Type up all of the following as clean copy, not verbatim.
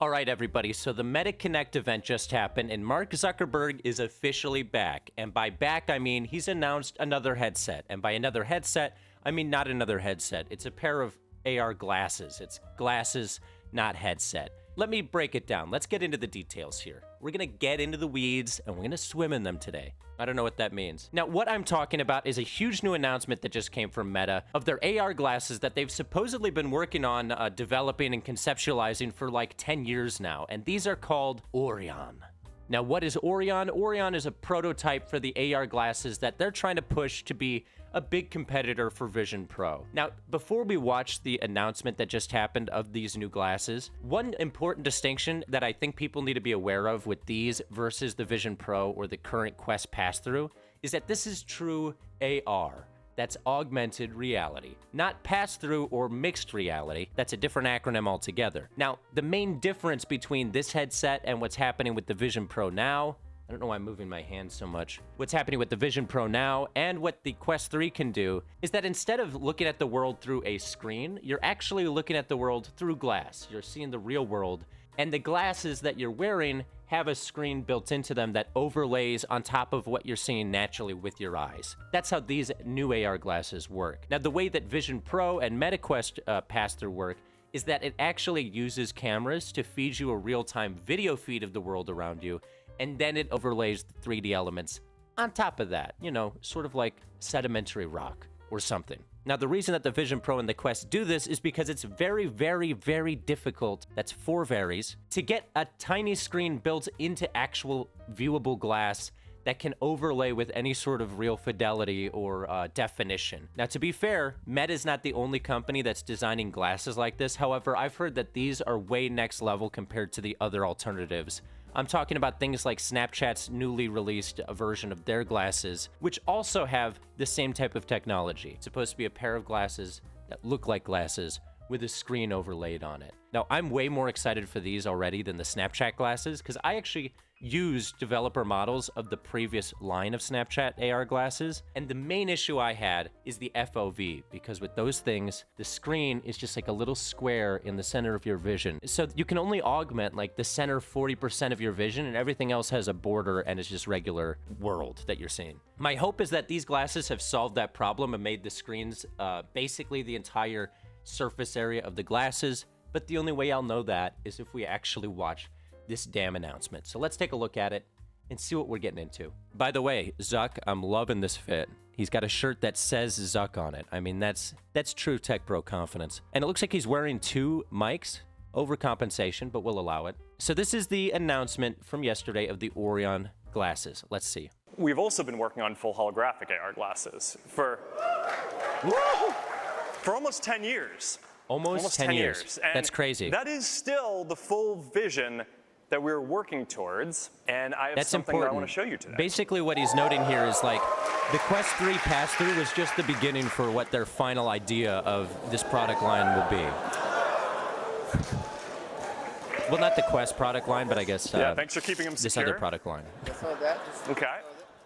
All right, everybody, so the Meta Connect event just happened, and Mark Zuckerberg is officially back. And by back, I mean he's announced another headset. And by another headset, I mean not another headset. It's a pair of AR glasses. It's glasses, not headset. Let me break it down. Let's get into the details here. We're gonna get into the weeds, and we're gonna swim in them today. I don't know what that means. Now, what I'm talking about is a huge new announcement that just came from Meta of their AR glasses that they've supposedly been working on developing and conceptualizing for like 10 years now, and these are called Orion. Now, what is Orion? Orion is a prototype for the AR glasses that they're trying to push to be a big competitor for Vision Pro. Now, before we watch the announcement that just happened of these new glasses, one important distinction that I think people need to be aware of with these versus the Vision Pro or the current Quest pass-through is that this is true AR. That's augmented reality, not pass-through or mixed reality. That's a different acronym altogether. Now, the main difference between this headset and what's happening with the Vision Pro now, I don't know why I'm moving my hand so much. What's happening with the Vision Pro now and what the Quest 3 can do is that instead of looking at the world through a screen, you're actually looking at the world through glass. You're seeing the real world. And the glasses that you're wearing have a screen built into them that overlays on top of what you're seeing naturally with your eyes. That's how these new AR glasses work. Now, the way that Vision Pro and MetaQuest pass-through work is that it actually uses cameras to feed you a real-time video feed of the world around you, and then it overlays the 3D elements on top of that, you know, sort of like sedimentary rock or something. Now, the reason that the Vision Pro and the Quest do this is because it's very, very, very difficult, that's 4 varies, to get a tiny screen built into actual viewable glass that can overlay with any sort of real fidelity or definition. Now, to be fair, Meta is not the only company that's designing glasses like this. However, I've heard that these are way next level compared to the other alternatives. I'm talking about things like Snapchat's newly released version of their glasses, which also have the same type of technology. It's supposed to be a pair of glasses that look like glasses with a screen overlaid on it. Now, I'm way more excited for these already than the Snapchat glasses because I actually used developer models of the previous line of Snapchat AR glasses, and the main issue I had is the FOV, because with those things, the screen is just like a little square in the center of your vision. So you can only augment like the center 40% of your vision, and everything else has a border and it's just regular world that you're seeing. My hope is that these glasses have solved that problem and made the screens basically the entire surface area of the glasses, but the only way I'll know that is if we actually watch this damn announcement. So let's take a look at it and see what we're getting into. By the way, Zuck, I'm loving this fit. He's got a shirt that says Zuck on it. I mean, that's true tech bro confidence. And it looks like he's wearing 2 mics. Overcompensation, but we'll allow it. So this is the announcement from yesterday of the Orion glasses. Let's see. We've also been working on full holographic AR glasses for almost 10 years. Almost 10 years. That's crazy. That is still the full vision that we're working towards, and I have something that I want to show you today. Basically, what he's noting here is like the Quest 3 pass-through was just the beginning for what their final idea of this product line will be. Well, not the Quest product line, but I guess yeah. Thanks for keeping them secure. This other product line. Just hold that. Okay.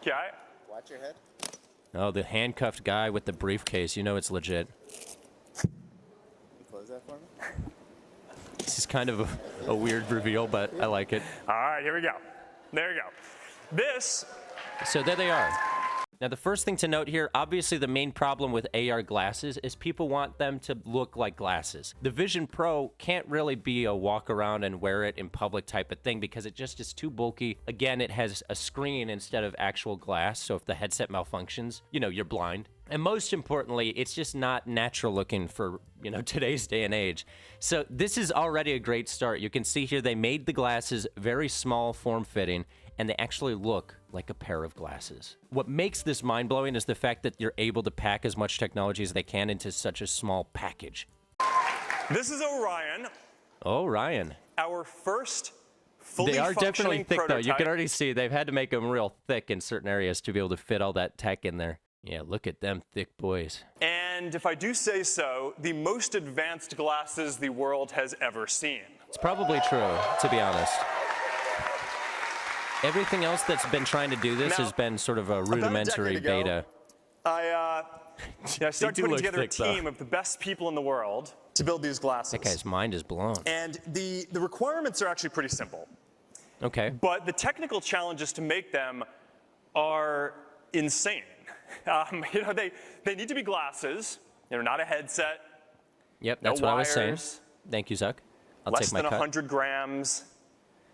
Okay. Watch your head. Oh, the handcuffed guy with the briefcase. You know it's legit. Close that for me. This is kind of a weird reveal, but I like it. All right, here we go. There you go. So there they are. Now, the first thing to note here, obviously the main problem with AR glasses is people want them to look like glasses. The Vision Pro can't really be a walk around and wear it in public type of thing because it just is too bulky. Again, it has a screen instead of actual glass, so if the headset malfunctions, you know, you're blind. And most importantly, it's just not natural looking for, you know, today's day and age. So this is already a great start. You can see here they made the glasses very small, form-fitting, and they actually look like a pair of glasses. What makes this mind-blowing is the fact that you're able to pack as much technology as they can into such a small package. This is Orion. Orion. Our first fully They are definitely thick, prototype. though. You can already see they've had to make them real thick in certain areas to be able to fit all that tech in there. Yeah, look at them thick boys. And if I do say so, the most advanced glasses the world has ever seen. It's probably true, to be honest. Everything else that's been trying to do this has been sort of a rudimentary beta. I started putting together a team of the best people in the world to build these glasses. That guy's mind is blown. And the requirements are actually pretty simple. Okay. But the technical challenges to make them are insane. They need to be glasses, not a headset. Yep, that's no what wires, I was saying. Thank you, Zuck. I'll less take my than cut. 100 grams.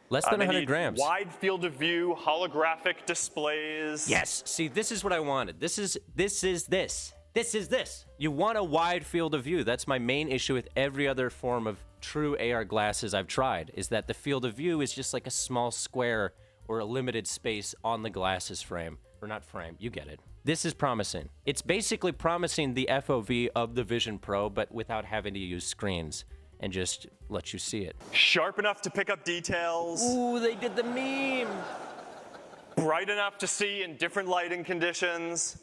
Less than They 100 need grams. Wide field of view, holographic displays. Yes. See, this is what I wanted. This is this. You want a wide field of view. That's my main issue with every other form of true AR glasses I've tried, is that the field of view is just like a small square or a limited space on the glasses frame. Or not frame, you get it. This is promising. It's basically promising the FOV of the Vision Pro, but without having to use screens and just let you see it. Sharp enough to pick up details. Ooh, they did the meme. Bright enough to see in different lighting conditions.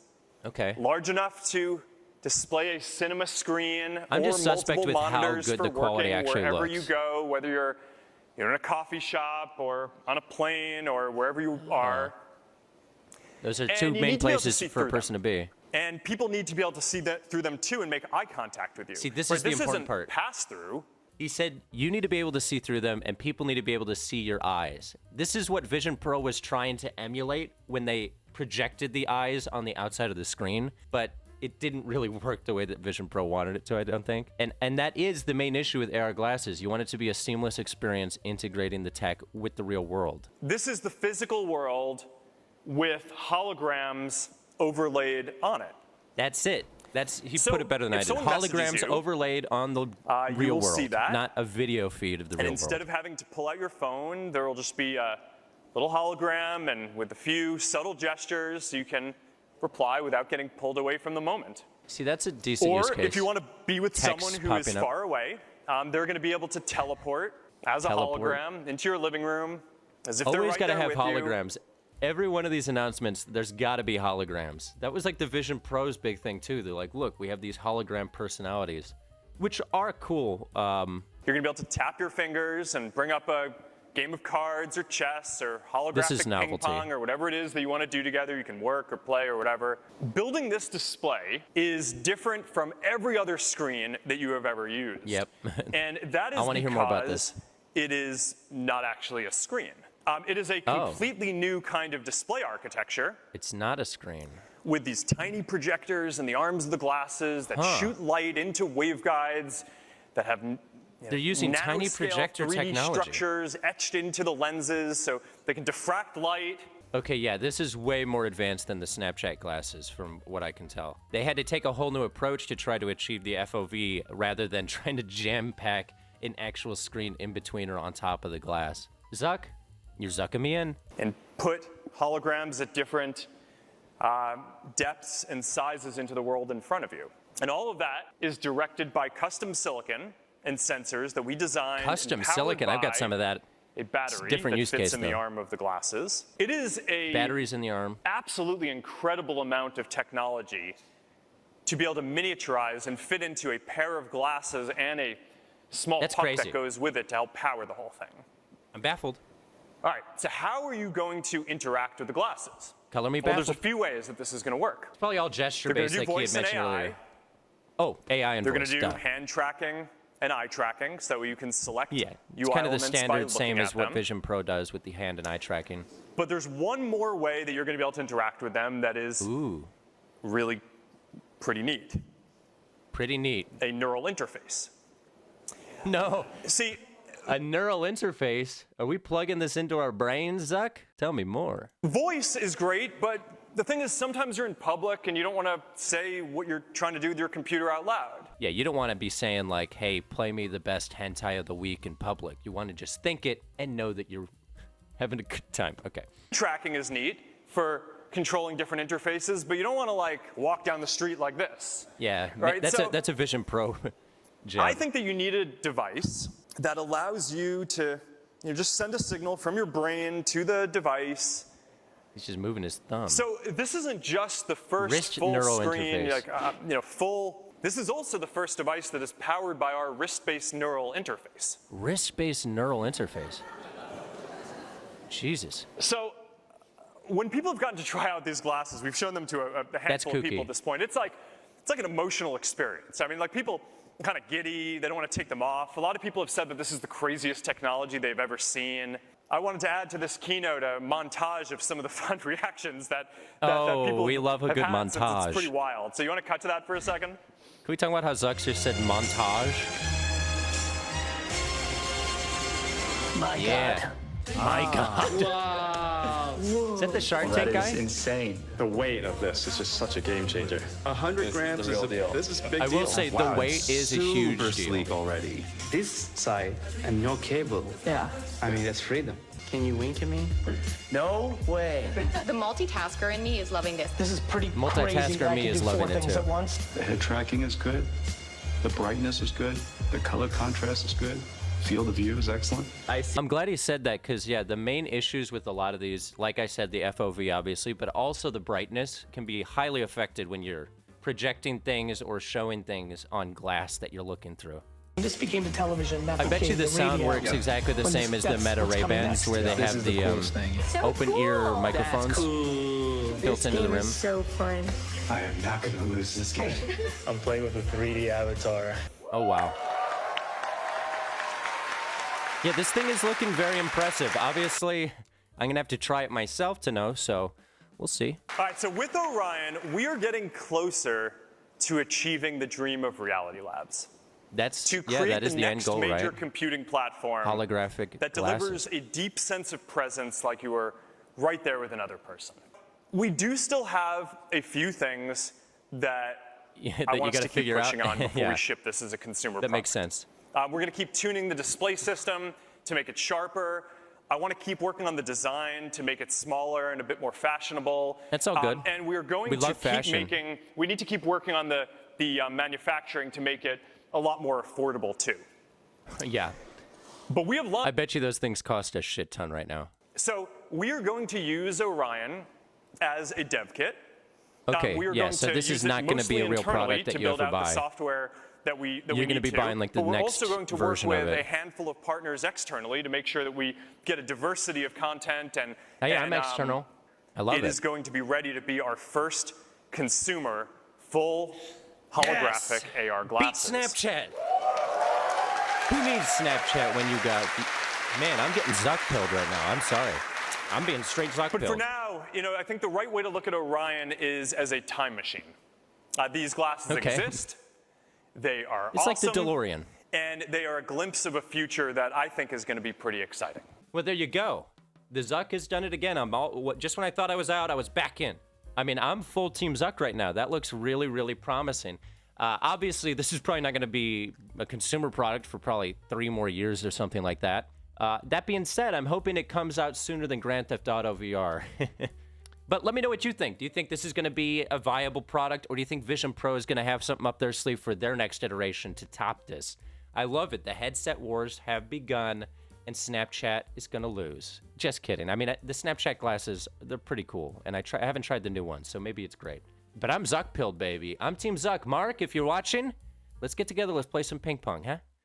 Okay. Large enough to display a cinema screen. I'm or just suspect multiple with how monitors good for the quality working actually wherever looks. you go, whether you're in a coffee shop or on a plane or wherever you are. Those are And two you main need to be able to places see for a through person to be. And people need to be able to see through them too and make eye contact with you. See, this Right, is the important isn't part. Pass through. He said you need to be able to see through them, and people need to be able to see your eyes. This is what Vision Pro was trying to emulate when they projected the eyes on the outside of the screen, but it didn't really work the way that Vision Pro wanted it to, I don't think. And that is the main issue with AR glasses. You want it to be a seamless experience integrating the tech with the real world. This is the physical world with holograms overlaid on it. That's it. He So, put it better than I if did. someone messages Holograms you, overlaid on the you real will world, see that. not a video feed of the And real instead world. of having to pull out your phone, there will just be a little hologram, and with a few subtle gestures, you can reply without getting pulled away from the moment. See, that's a decent Or use case. if you want to be with Text someone who is popping up. far away, they're going to be able to teleport as a hologram into your living room, as if they're Always right got to there have with holograms. Every one of these announcements, there's got to be holograms. That was like the Vision Pro's big thing too. They're like, look, we have these hologram personalities, which are cool. You're going to be able to tap your fingers and bring up a game of cards or chess or holographic ping novelty. pong or whatever it is that you want to do together. You can work or play or whatever. Building this display is different from every other screen that you have ever used. Yep. And that is I wanna hear more about this. it is not actually a screen. It is a completely new kind of display architecture It's not a screen. with these tiny projectors in the arms of the glasses that shoot light into waveguides that have They're using tiny nanoscale projector 3D technology. structures etched into the lenses so they can diffract light. Okay, yeah, this is way more advanced than the Snapchat glasses from what I can tell. They had to take a whole new approach to try to achieve the FOV rather than trying to jam-pack an actual screen in between or on top of the glass. Zuck, you're zucking me in. And put holograms at different depths and sizes into the world in front of you. And all of that is directed by custom silicon and sensors that we designed. Custom and powered silicon, I've got by some of that. A battery different that use fits case, in the though. arm of the glasses. It is a Batteries in the arm. absolutely incredible amount of technology to be able to miniaturize and fit into a pair of glasses and a small That's puck crazy. that goes with it to help power the whole thing. I'm baffled. All right, so how are you going to interact with the glasses? Color me Well, there's baffled. a few ways that this is going to work. It's probably all They're going gesture-based to do like he had voice and mentioned AI. earlier. Oh, AI and They're going voice, to do duh. hand tracking and eye tracking so you can select Yeah, UI it's kind of the elements by standard, same looking as at what them. Vision Pro does with the hand and eye tracking. But there's one more way that you're going to be able to interact with them that is Ooh, really pretty neat. pretty neat. A neural interface. No, See, a neural interface? Are we plugging this into our brains, Zuck? Tell me more. voice is great, but the thing is sometimes you're in public and you don't want to say what you're trying to do with your computer out loud. Yeah, you don't want to be saying like, hey, play me the best hentai of the week in public. You want to just think it and know that you're having a good time. Okay. Tracking is neat for controlling different interfaces, but you don't want to like walk down the street like this. Yeah, Right, so- that's a Vision Pro job. I think that you need a device that allows you to just send a signal from your brain to the device. He's just moving his thumb. So this isn't just the first Wrist full neural screen, interface. full. This is also the first device that is powered by our wrist-based neural interface. Wrist-based neural interface. Jesus. So when people have gotten to try out these glasses, we've shown them to a handful of people kooky. at this point. It's like an emotional experience. I mean, like people kind of giddy. They don't want to take them off. A lot of people have said that this is the craziest technology they've ever seen. I wanted to add to this keynote a montage of some of the fun reactions that people we love a have good had, since montage. it's pretty wild. So you want to cut to that for a second? Can we talk about how Zuck just said montage? My God. My God. Wow. Is that the Shark That Tank guy? is insane. The weight of this is just such a game changer. 100 grams the real deal. This is a big I deal. will say Wow, the weight it's is a huge super deal. sleek already. This side and no cable. Yeah. I mean, that's freedom. Can you wink at me? No way. The multitasker in me is loving this. This is pretty Multitasker crazy that I me can is do 4 loving it things too. at once. The head tracking is good. The brightness is good. The color contrast is good. Field of view is excellent. I'm glad he said that because, yeah, the main issues with a lot of these, like I said, the FOV obviously, but also the brightness can be highly affected when you're projecting things or showing things on glass that you're looking through. This became the television. That I bet you became the sound radio. works exactly the When same as the that's Meta what's coming Ray-Bans next. where they This have is the the coolest thing. open ear microphones built into the rim. So fun. I am not going to lose this game. I'm playing with a 3D avatar. Oh, wow. Yeah, this thing is looking very impressive. Obviously, I'm going to have to try it myself to know, so we'll see. All right, so with Orion, we are getting closer to achieving the dream of Reality Labs. That's, To yeah, create that is the the end next goal, major right? computing platform Holographic that glasses. delivers a deep sense of presence like you were right there with another person. We do still have a few things that Yeah, I that want you us got to to keep figure pushing out. on before Yeah, we ship this as a consumer that product. makes sense. We're going to keep tuning the display system to make it sharper. I want to keep working on the design to make it smaller and a bit more fashionable. That's all good. And we're going We to love keep fashion. making. We need to keep working on the manufacturing to make it a lot more affordable too. Yeah, But we have I launched. bet you those things cost a shit ton right now. So we are going to use Orion as a dev kit. Okay, we are yeah, going so to this use is it not going to be mostly a real internally product that to you build ever out the buy. software that we You're need gonna be to. buying, like, the but we're next also going to work version of with it. a handful of partners externally to make sure that we get a diversity of content and. Hey, and, I'm external. I love It is going to be ready to be our first consumer full holographic AR Beat glasses. Snapchat. Who needs Snapchat when you got? Man, I'm getting Zuck pilled right now. I'm sorry. I'm being straight Zuck But pilled. for now, I think the right way to look at Orion is as a time machine. These glasses Okay. exist. They are It's like the awesome, DeLorean. and they are a glimpse of a future that I think is going to be pretty exciting. Well, there you go. The Zuck has done it again. Just when I thought I was out, I was back in. I mean, I'm full Team Zuck right now. That looks really, really promising. Obviously, this is probably not going to be a consumer product for probably 3 more years or something like that. That being said, I'm hoping it comes out sooner than Grand Theft Auto VR. But let me know what you think. Do you think this is going to be a viable product, or do you think Vision Pro is going to have something up their sleeve for their next iteration to top this? I love it. The headset wars have begun, and Snapchat is going to lose. Just kidding. I mean, the Snapchat glasses, they're pretty cool, and I haven't tried the new ones, so maybe it's great. But I'm Zuck-pilled, baby. I'm Team Zuck. Mark, if you're watching, let's get together. Let's play some ping pong, huh?